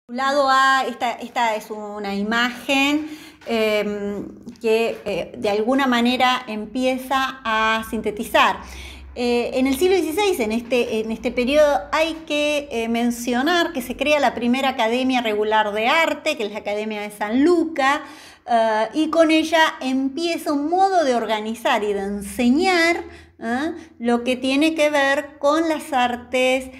Lado A, esta es una imagen que de alguna manera empieza a sintetizar. En el siglo XVI, en este periodo, hay que mencionar que se crea la primera Academia Regular de Arte, que es la Academia de San Luca, y con ella empieza un modo de organizar y de enseñar lo que tiene que ver con las artes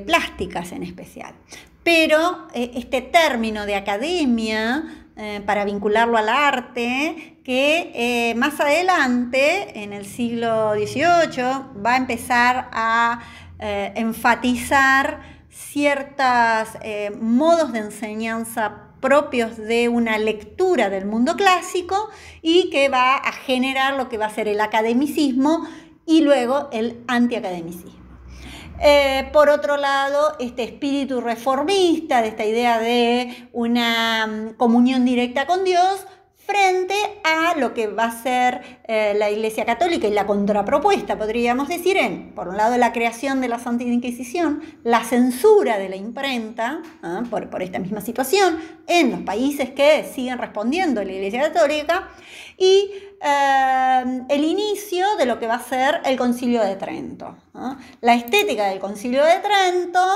plásticas en especial. Pero este término de academia, para vincularlo al arte, que más adelante, en el siglo XVIII, va a empezar a enfatizar ciertos modos de enseñanza propios de una lectura del mundo clásico y que va a generar lo que va a ser el academicismo y luego el antiacademicismo. Por otro lado, este espíritu reformista, de esta idea de una comunión directa con Dios, frente a lo que va a ser la Iglesia Católica y la contrapropuesta, podríamos decir, por un lado, la creación de la Santa Inquisición, la censura de la imprenta, por esta misma situación, en los países que siguen respondiendo a la Iglesia Católica, y el inicio de lo que va a ser el Concilio de Trento. La estética del Concilio de Trento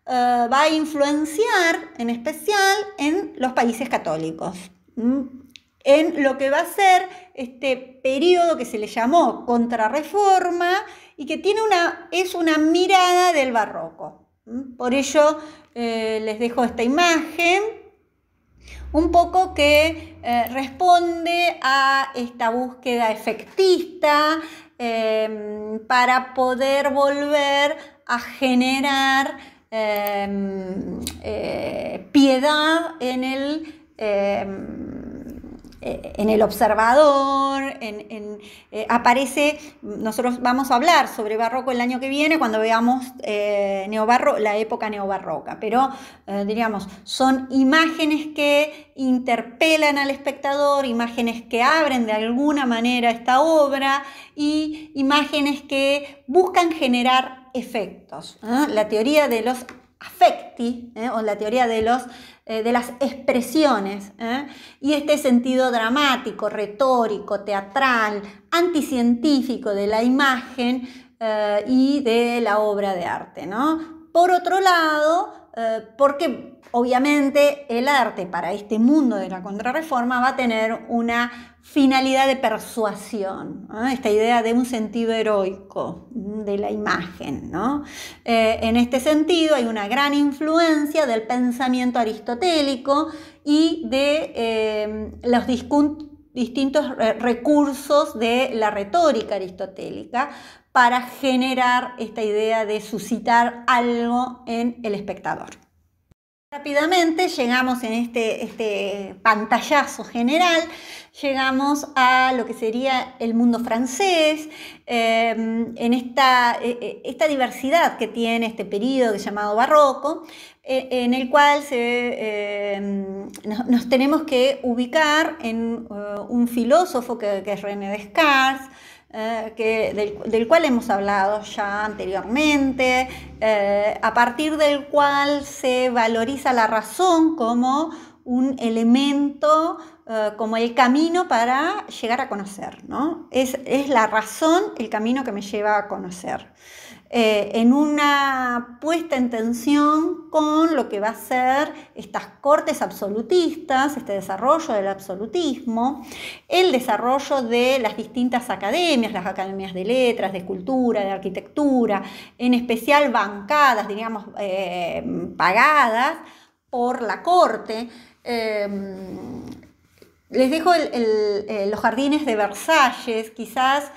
va a influenciar en especial en los países católicos, en lo que va a ser este periodo que se le llamó Contrarreforma y que es una mirada del barroco. Por ello les dejo esta imagen, un poco que responde a esta búsqueda efectista para poder volver a generar piedad en el observador. Aparece, nosotros vamos a hablar sobre barroco el año que viene cuando veamos la época neobarroca, pero diríamos, son imágenes que interpelan al espectador, imágenes que abren de alguna manera esta obra y imágenes que buscan generar efectos. La teoría de los affecti, o la teoría de las expresiones, y este sentido dramático, retórico, teatral, anticientífico de la imagen y de la obra de arte, ¿no? Por otro lado, porque obviamente el arte para este mundo de la Contrarreforma va a tener una finalidad de persuasión, ¿no? Esta idea de un sentido heroico de la imagen, ¿no? En este sentido hay una gran influencia del pensamiento aristotélico y de los distintos recursos de la retórica aristotélica para generar esta idea de suscitar algo en el espectador. Rápidamente llegamos en este pantallazo general, llegamos a lo que sería el mundo francés, en esta diversidad que tiene este periodo llamado barroco, en el cual nos tenemos que ubicar en un filósofo que es René Descartes, del cual hemos hablado ya anteriormente, a partir del cual se valoriza la razón como un elemento, como el camino para llegar a conocer, ¿no? Es la razón el camino que me lleva a conocer. En una puesta en tensión con lo que va a ser estas cortes absolutistas, este desarrollo del absolutismo, el desarrollo de las distintas academias, las academias de letras, de cultura, de arquitectura, en especial bancadas, diríamos, pagadas por la corte. Les dejo los jardines de Versalles, quizás,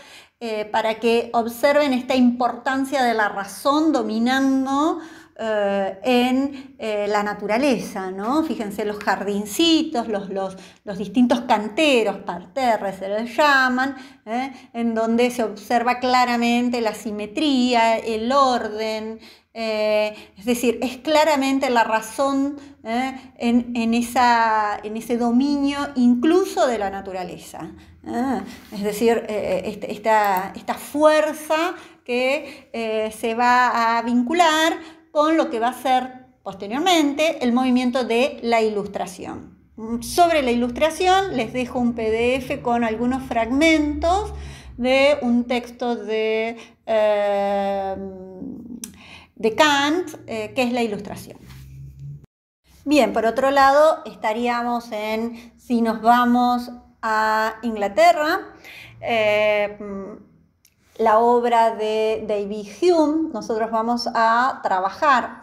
para que observen esta importancia de la razón dominando en la naturaleza, ¿no? Fíjense los jardincitos, los distintos canteros, parterres se les llaman, en donde se observa claramente la simetría, el orden, es decir, es claramente la razón en ese dominio incluso de la naturaleza. Es decir, esta fuerza que se va a vincular con lo que va a ser posteriormente el movimiento de la Ilustración. Sobre la Ilustración les dejo un PDF con algunos fragmentos de un texto de Kant, que es la Ilustración. Bien, por otro lado, estaríamos si nos vamos a Inglaterra, la obra de David Hume. Nosotros vamos a trabajar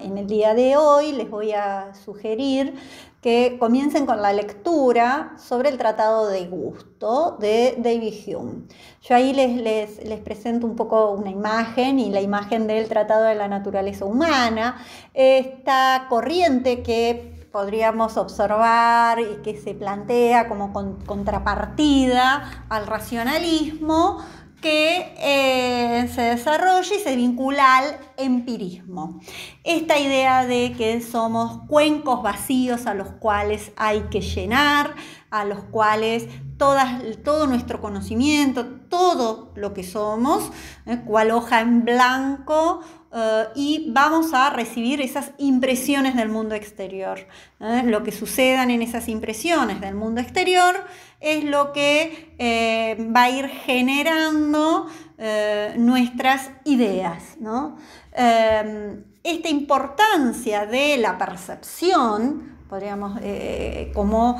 en el día de hoy. Les voy a sugerir que comiencen con la lectura sobre el Tratado de Gusto de David Hume. Yo ahí les presento un poco una imagen, y la imagen del Tratado de la Naturaleza Humana, esta corriente que podríamos observar y que se plantea como contrapartida al racionalismo, que se desarrolla y se vincula al empirismo. Esta idea de que somos cuencos vacíos a los cuales hay que llenar, a los cuales todo nuestro conocimiento, todo lo que somos, cual hoja en blanco, y vamos a recibir esas impresiones del mundo exterior. Lo que sucedan en esas impresiones del mundo exterior es lo que va a ir generando nuestras ideas, ¿no? Esta importancia de la percepción, podríamos, como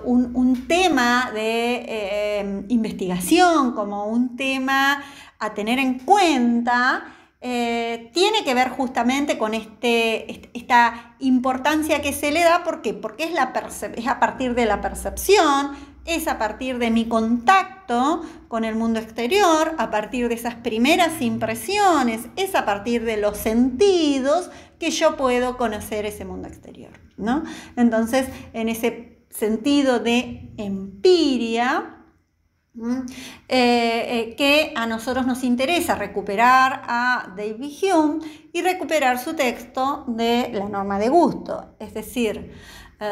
un tema de investigación, como un tema a tener en cuenta, tiene que ver justamente con esta importancia que se le da. ¿Por qué? Porque es a partir de la percepción, es a partir de mi contacto con el mundo exterior, a partir de esas primeras impresiones, es a partir de los sentidos que yo puedo conocer ese mundo exterior, ¿no? Entonces, en ese sentido de empiria, que a nosotros nos interesa recuperar a David Hume y recuperar su texto de la norma de gusto. Es decir,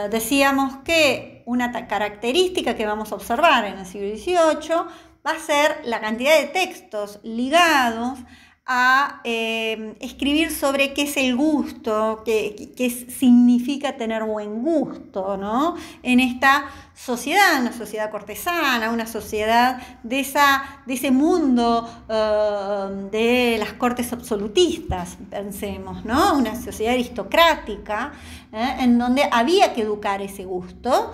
decíamos que una característica que vamos a observar en el siglo XVIII va a ser la cantidad de textos ligados a escribir sobre qué es el gusto, qué significa tener buen gusto, ¿no? En esta sociedad, una sociedad cortesana, una sociedad de ese mundo de las cortes absolutistas, pensemos, ¿no? Una sociedad aristocrática, en donde había que educar ese gusto,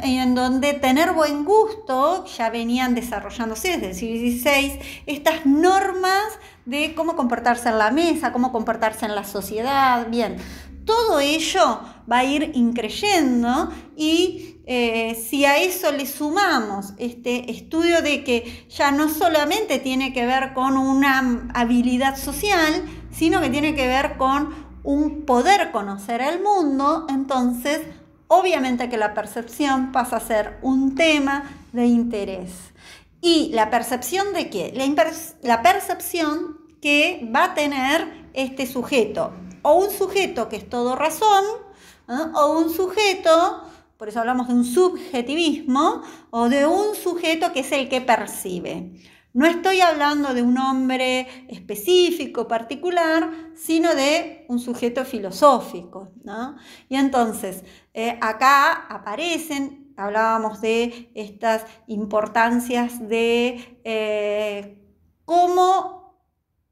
y en donde tener buen gusto ya venían desarrollándose desde el siglo XVI estas normas de cómo comportarse en la mesa, cómo comportarse en la sociedad. Bien, todo ello va a ir increyendo, y si a eso le sumamos este estudio de que ya no solamente tiene que ver con una habilidad social, sino que tiene que ver con un poder conocer el mundo, entonces obviamente que la percepción pasa a ser un tema de interés. ¿Y la percepción de qué? La percepción que va a tener este sujeto, o un sujeto que es todo razón, o un sujeto, por eso hablamos de un subjetivismo, o de un sujeto que es el que percibe. No estoy hablando de un hombre específico, particular, sino de un sujeto filosófico, ¿no? Y entonces, acá aparecen, hablábamos de estas importancias de cómo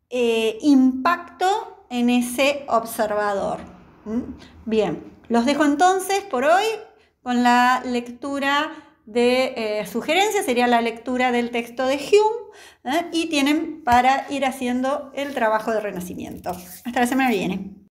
impacto en ese observador. Bien, los dejo entonces por hoy con la lectura de sugerencias, sería la lectura del texto de Hume, y tienen para ir haciendo el trabajo de renacimiento. Hasta la semana que viene.